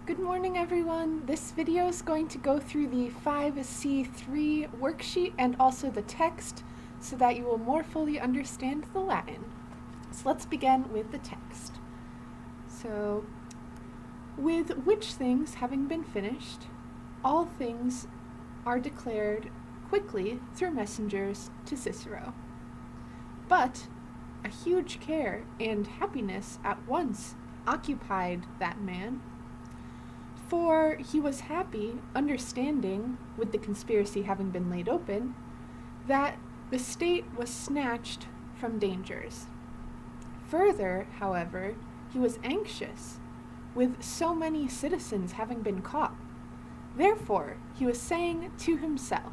Good morning, everyone. This video is going to go through the 5C3 worksheet and also the text so that you will more fully understand the Latin. So let's begin with the text. So, with which things having been finished, all things are declared quickly through messengers to Cicero. But a huge care and happiness at once occupied that man, for he was happy, understanding, with the conspiracy having been laid open, that the state was snatched from dangers. Further, however, he was anxious, with so many citizens having been caught. Therefore, he was saying to himself,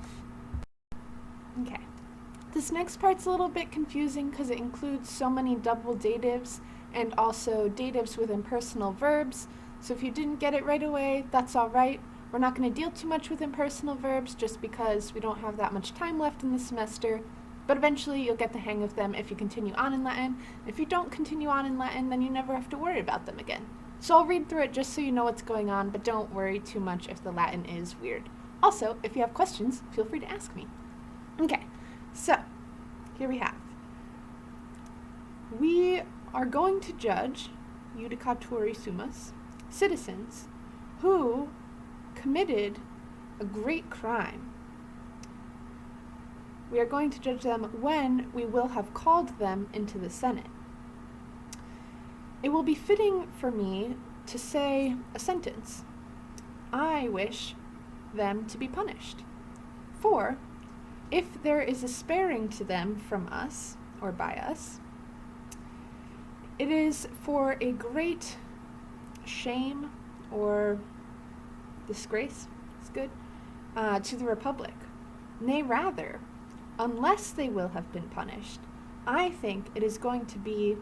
okay, this next part's a little bit confusing because it includes so many double datives and also datives with impersonal verbs. So if you didn't get it right away, that's all right. We're not going to deal too much with impersonal verbs just because we don't have that much time left in the semester, but eventually you'll get the hang of them if you continue on in Latin. If you don't continue on in Latin, then you never have to worry about them again. So I'll read through it just so you know what's going on, but don't worry too much if the Latin is weird. Also, if you have questions, feel free to ask me. Okay, so here we have. We are going to judge, judicatori sumus, citizens who committed a great crime. We are going to judge them when we will have called them into the Senate. It will be fitting for me to say a sentence. I wish them to be punished. For if there is a sparing to them from us, or by us, it is for a great shame or disgrace, it's good, to the Republic. Nay, rather, unless they will have been punished, I think it is going to be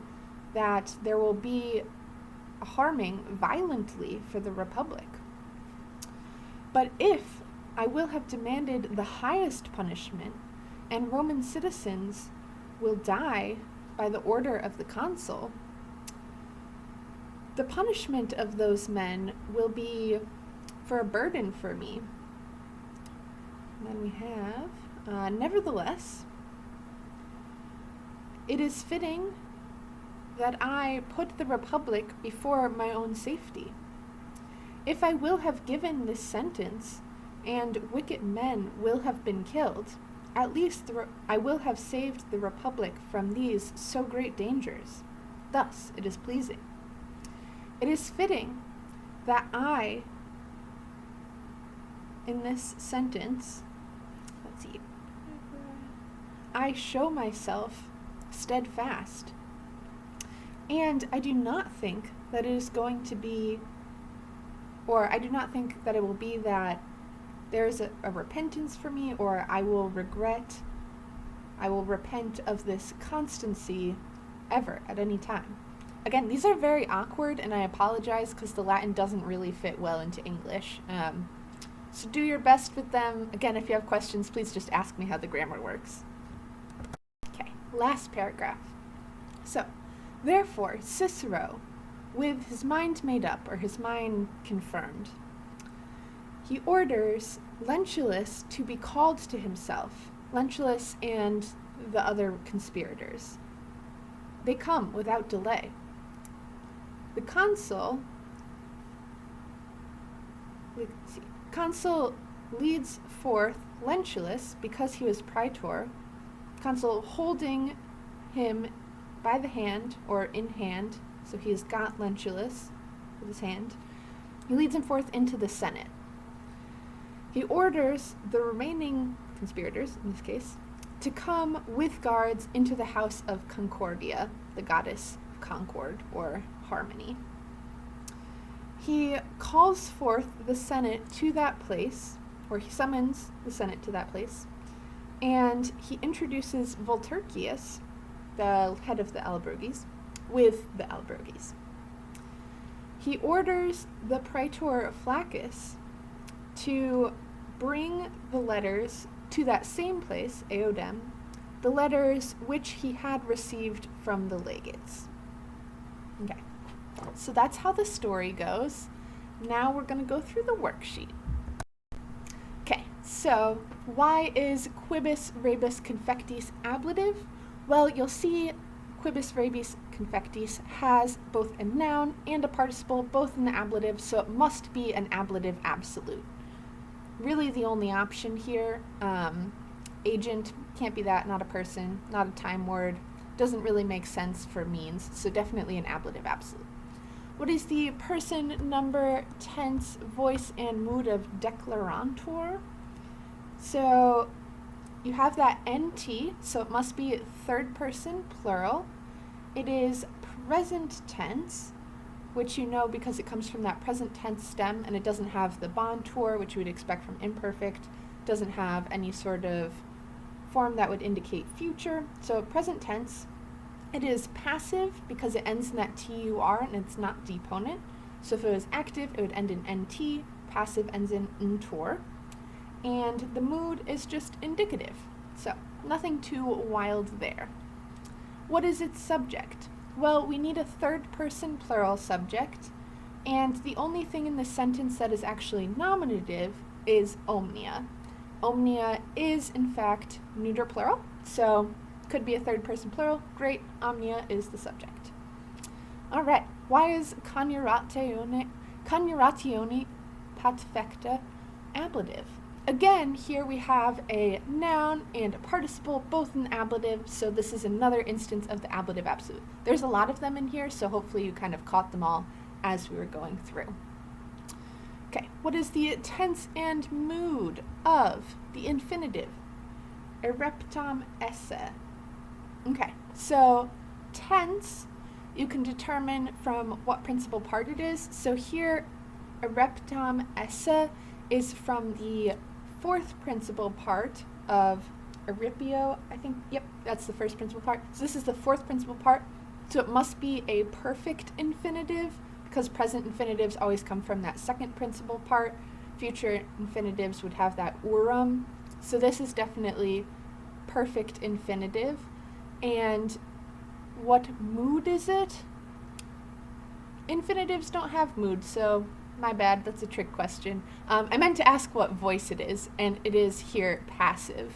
that there will be a harming violently for the Republic. But if I will have demanded the highest punishment, and Roman citizens will die by the order of the consul, the punishment of those men will be for a burden for me. And then we have, nevertheless, it is fitting that I put the Republic before my own safety. If I will have given this sentence, and wicked men will have been killed, at least I will have saved the Republic from these so great dangers. Thus it is pleasing. It is fitting that I, in this sentence, I show myself steadfast. And I do not think that it is going to be, or I do not think that it will be that there is a repentance for me, or I will repent of this constancy ever, at any time. Again, these are very awkward, and I apologize because the Latin doesn't really fit well into English. So do your best with them. Again, if you have questions, please just ask me how the grammar works. Okay, last paragraph. So, therefore, Cicero, with his mind made up, or his mind confirmed, he orders Lentulus to be called to himself, Lentulus and the other conspirators. They come without delay. The consul leads forth Lentulus because he was praetor, consul holding him by the hand or in hand, so he has got Lentulus with his hand. He leads him forth into the Senate. He orders the remaining conspirators, in this case, to come with guards into the house of Concordia, the goddess of concord or harmony. He calls forth the Senate to that place, or he summons the Senate to that place, and he introduces Volturcius, the head of the Allobroges, with the Allobroges. He orders the praetor Flaccus to bring the letters to that same place, Eodem, the letters which he had received from the legates. Okay, so that's how the story goes. now we're going to go through the worksheet. Okay, so why is quibus rebus confectis ablative? Well, you'll see quibus rebus confectis has both a noun and a participle, both in the ablative, so it must be an ablative absolute. Really the only option here, agent, can't be that, not a person, not a time word, doesn't really make sense for means, so definitely an ablative absolute. What is the person, number, tense, voice, and mood of declarantur? So you have that NT, so it must be third person plural. It is present tense, which you know because it comes from that present tense stem, and it doesn't have the bontour, which you would expect from imperfect, doesn't have any sort of form that would indicate future. So present tense. It is passive because it ends in that TUR and it's not deponent. So if it was active, it would end in NT. Passive ends in ntor. And the mood is just indicative. So nothing too wild there. What is its subject? Well, we need a third person plural subject. And the only thing in the sentence that is actually nominative is omnia. Omnia is, in fact, neuter plural. So could be a third person plural. Great. Omnia is the subject. All right. Why is coniuratione patfecta ablative? Again, here we have a noun and a participle, both in the ablative, so this is another instance of the ablative absolute. There's a lot of them in here, so hopefully you kind of caught them all as we were going through. Okay, what is the tense and mood of the infinitive? Ereptam esse. Okay, so tense, you can determine from what principal part it is. So here, ereptam esse is from the fourth principal part of eripio, I think. Yep, that's the first principal part. So this is the fourth principal part. So it must be a perfect infinitive because present infinitives always come from that second principal part. Future infinitives would have that urum. So this is definitely perfect infinitive. And what mood is it? Infinitives don't have mood, so my bad, that's a trick question. I meant to ask what voice it is, and it is here passive.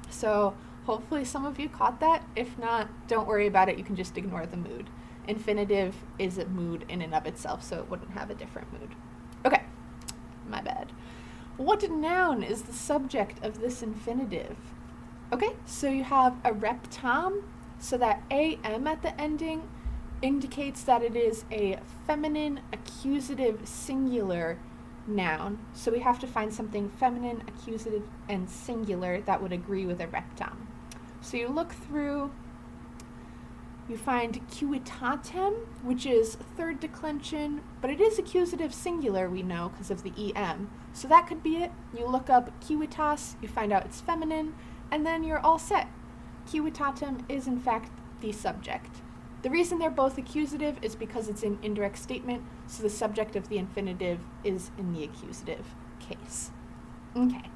So hopefully some of you caught that. If not, don't worry about it, you can just ignore the mood. Infinitive is a mood in and of itself, so it wouldn't have a different mood. Okay, my bad. What noun is the subject of this infinitive? Okay, so you have ereptam, so that am at the ending indicates that it is a feminine accusative singular noun. So we have to find something feminine, accusative, and singular that would agree with ereptam. So you look through, you find civitatem, which is third declension, but it is accusative singular, we know, because of the em. So that could be it. You look up civitas, you find out it's feminine, and then you're all set. Civitatem is in fact the subject. The reason they're both accusative is because it's an indirect statement, so the subject of the infinitive is in the accusative case. Okay.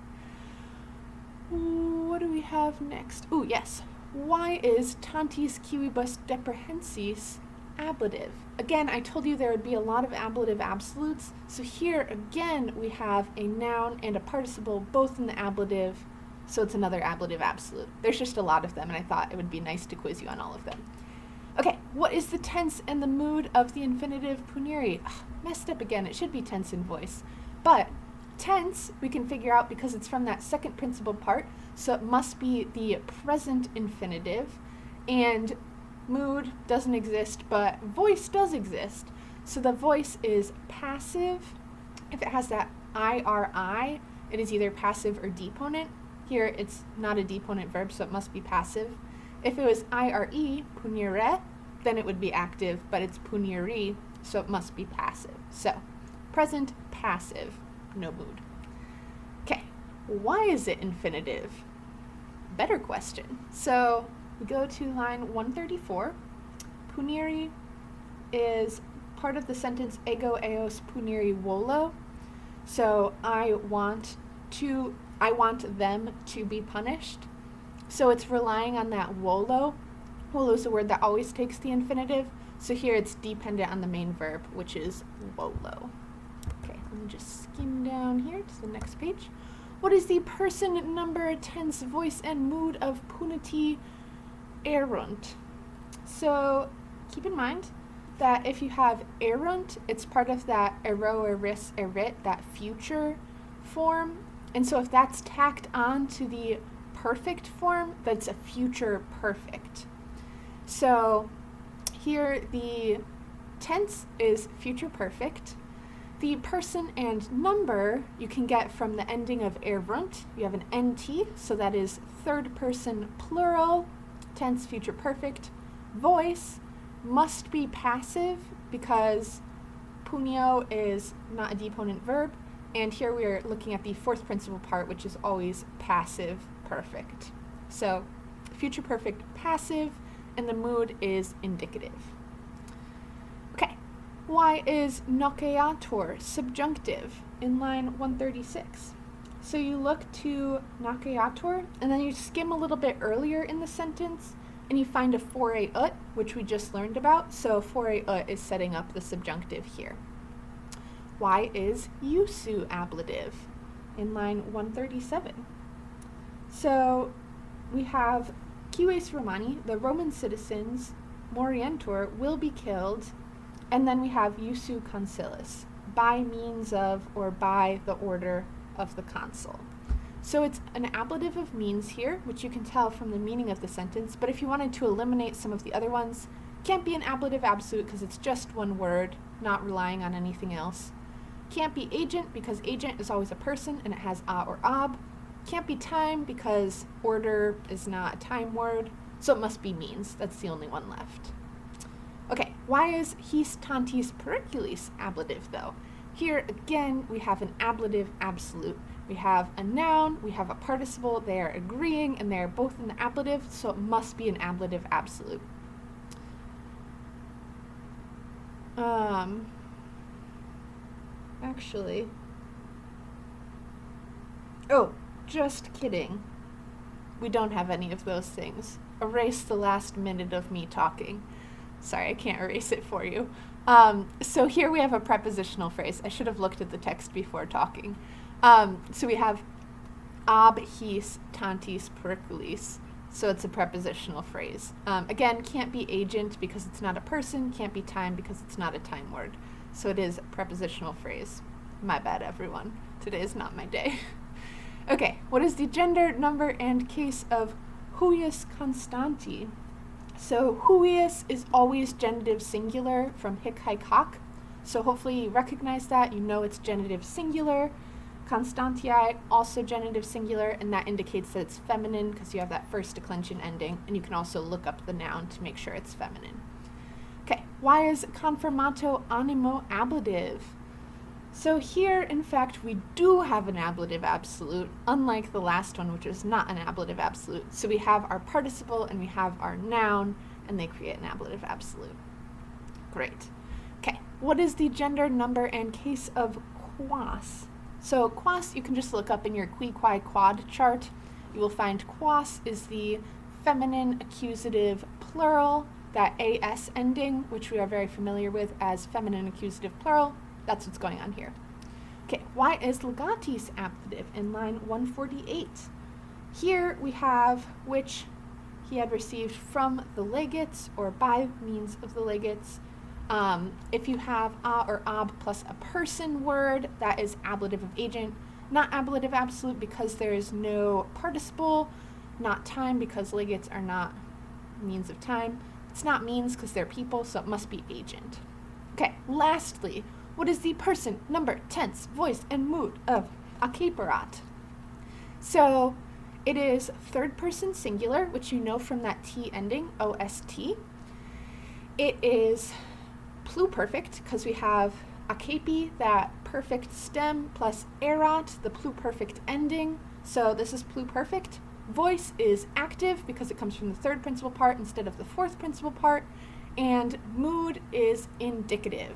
What do we have next? Oh, yes. Why is tantis civibus deprehensis ablative? Again, I told you there would be a lot of ablative absolutes, so here again we have a noun and a participle both in the ablative, so it's another ablative absolute. There's just a lot of them, and I thought it would be nice to quiz you on all of them. Okay, what is the tense and the mood of the infinitive puneri? Messed up again, it should be tense in voice. But tense, we can figure out because it's from that second principal part, so it must be the present infinitive, and mood doesn't exist, but voice does exist. So the voice is passive. If it has that IRI, it is either passive or deponent. Here it's not a deponent verb, so it must be passive. If it was IRE, punire, then it would be active, but it's puniri, so it must be passive. So, present, passive, no mood. Okay, why is it infinitive? Better question. So, we go to line 134. Puniri is part of the sentence ego eos puniri volo. So, I want them to be punished. So it's relying on that volo. Volo is a word that always takes the infinitive. So here it's dependent on the main verb, which is volo. Okay, just skim down here to the next page. What is the person, number, tense, voice, and mood of puniti erunt? So keep in mind that if you have erunt, it's part of that ero, eris, erit, that future form. And so if that's tacked on to the perfect form, that's a future perfect. So here the tense is future perfect. The person and number you can get from the ending of erunt. You have an nt, so that is third person plural, tense future perfect. Voice must be passive because punio is not a deponent verb. And here we are looking at the fourth principal part, which is always passive perfect. So future perfect passive, and the mood is indicative. Okay, why is noceator subjunctive in line 136? So you look to noceator, and then you skim a little bit earlier in the sentence, and you find a fore ut, which we just learned about. So fore ut is setting up the subjunctive here. Why is usu ablative in line 137? So we have cives Romani, the Roman citizens, morientur, will be killed, and then we have usu consulis, by means of or by the order of the consul. So it's an ablative of means here, which you can tell from the meaning of the sentence, but if you wanted to eliminate some of the other ones, can't be an ablative absolute because it's just one word, not relying on anything else. Can't be agent because agent is always a person and it has a or ab. Can't be time because order is not a time word, so it must be means. That's the only one left. Okay, why is his tantis periculis ablative though? Here again we have an ablative absolute. We have a noun, we have a participle, they are agreeing and they are both in the ablative, so it must be an ablative absolute. Actually, oh, just kidding. We don't have any of those things. Erase the last minute of me talking. Sorry, I can't erase it for you. So here we have a prepositional phrase. I should have looked at the text before talking. So we have ab his tantis periculis. So it's a prepositional phrase. Again, can't be agent because it's not a person, can't be time because it's not a time word. So it is a prepositional phrase. My bad, everyone. Today is not my day. Okay, what is the gender, number, and case of huius constanti? So huius is always genitive singular from hic, haec, hoc. So hopefully you recognize that. You know it's genitive singular. Constantii, also genitive singular, and that indicates that it's feminine because you have that first declension ending, and you can also look up the noun to make sure it's feminine. Okay, why is confirmato animo ablative? So here, in fact, we do have an ablative absolute, unlike the last one, which is not an ablative absolute. So we have our participle and we have our noun, and they create an ablative absolute. Great. Okay, what is the gender, number, and case of quas? So quas, you can just look up in your qui, qui, quad chart. You will find quas is the feminine accusative plural, that as ending, which we are very familiar with as feminine accusative plural. That's what's going on here. Okay, why is legatis ablative in line 148? Here we have which he had received from the legates or by means of the legates. If you have a or ab plus a person word, that is ablative of agent. Not ablative absolute because there is no participle. Not time because legates are not means of time. It's not means because they're people, so it must be agent. Okay, lastly, what is the person, number, tense, voice, and mood of acaparat? So it is third person singular, which you know from that T ending, OST. It is pluperfect because we have acapi, that perfect stem, plus erat, the pluperfect ending. So this is pluperfect. Voice is active because it comes from the third principal part instead of the fourth principal part. And mood is indicative.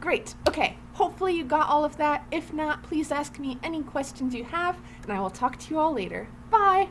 Great. Okay. Hopefully you got all of that. If not, please ask me any questions you have, and I will talk to you all later. Bye!